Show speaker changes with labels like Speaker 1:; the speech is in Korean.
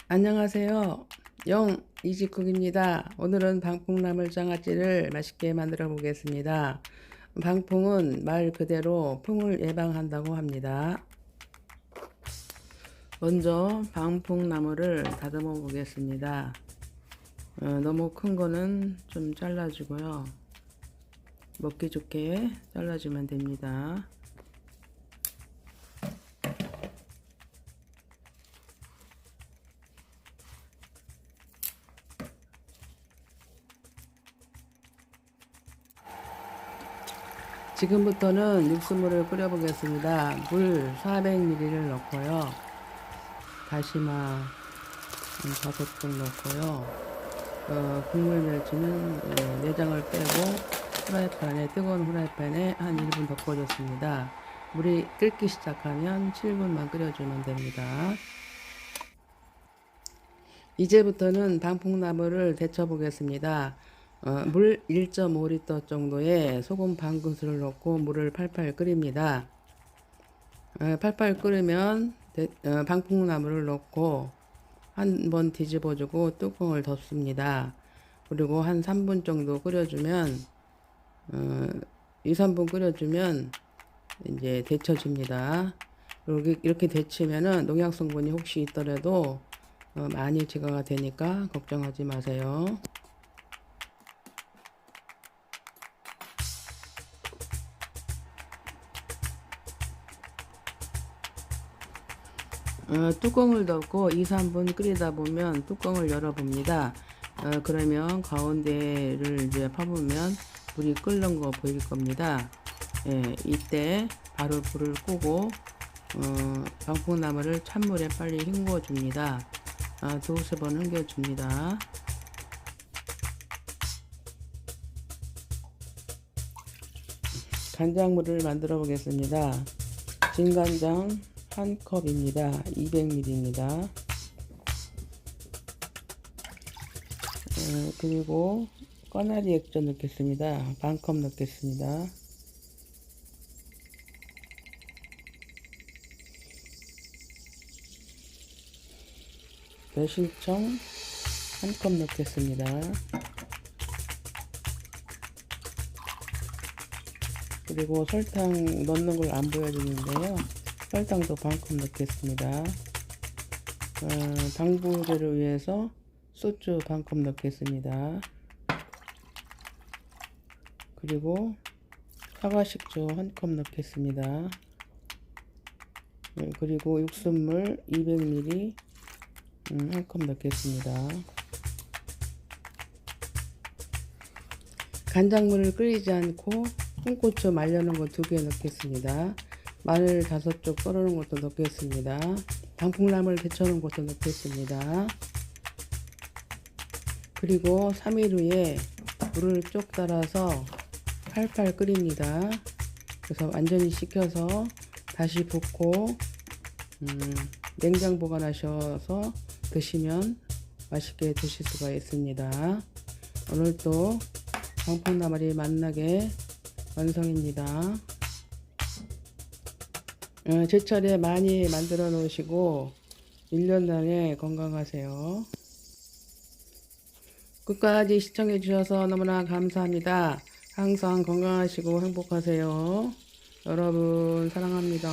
Speaker 1: 안녕하세요. 이직국입니다. 오늘은 방풍나물 장아찌를 맛있게 만들어 보겠습니다. 방풍은 말 그대로 풍을 예방한다고 합니다. 먼저 방풍나물을 다듬어 보겠습니다. 너무 큰 거는 좀 잘라주고요. 먹기 좋게 잘라주면 됩니다. 지금부터는 육수물을 끓여 보겠습니다. 물 400ml를 넣고요. 다시마 5쪽 넣고요. 국물 멸치는 내장을 빼고 뜨거운 후라이팬에 한 1분 덮어줬습니다. 물이 끓기 시작하면 7분만 끓여주면 됩니다. 이제부터는 방풍나물을 데쳐 보겠습니다. 물 1.5리터 정도에 소금 반 큰술을 넣고 물을 팔팔 끓입니다. 팔팔 끓으면 방풍나물을 넣고 한번 뒤집어주고 뚜껑을 덮습니다. 그리고 한 3분 정도 끓여주면 2, 3분 끓여주면 이제 데쳐집니다. 이렇게 데치면은 농약 성분이 혹시 있더라도 많이 제거가 되니까 걱정하지 마세요. 뚜껑을 덮고 2, 3분 끓이다 보면 뚜껑을 열어봅니다. 그러면 가운데를 이제 파보면 물이 끓는 거 보일 겁니다. 이때 바로 불을 끄고 방풍나물을 찬물에 빨리 헹궈 줍니다. 두세 번 헹궈 줍니다. 간장물을 만들어 보겠습니다. 진간장 1컵입니다. 200ml입니다. 그리고 꺼나리 액젓 넣겠습니다. 반컵 넣겠습니다. 매실청 1컵 넣겠습니다. 그리고 설탕 넣는 걸 안 보여주는데요. 설탕도 반컵 넣겠습니다. 방부제를 위해서 소주 반컵 넣겠습니다. 그리고 사과식초 1컵 넣겠습니다. 그리고 육수물 200ml 1컵 넣겠습니다. 간장물을 끓이지 않고 홍고추 말려놓은 거 2개 넣겠습니다. 마늘 5쪽 썰어놓은 것도 넣겠습니다. 방풍나물 데쳐놓은 것도 넣겠습니다. 그리고 3일 후에 물을 쭉 따라서 팔팔 끓입니다. 그래서 완전히 식혀서 다시 붓고 냉장 보관하셔서 드시면 맛있게 드실 수가 있습니다. 오늘도 방풍나물이 맛나게 완성입니다. 제철에 많이 만들어 놓으시고 1년 내내 건강하세요. 끝까지 시청해 주셔서 너무나 감사합니다. 항상 건강하시고 행복하세요. 여러분 사랑합니다.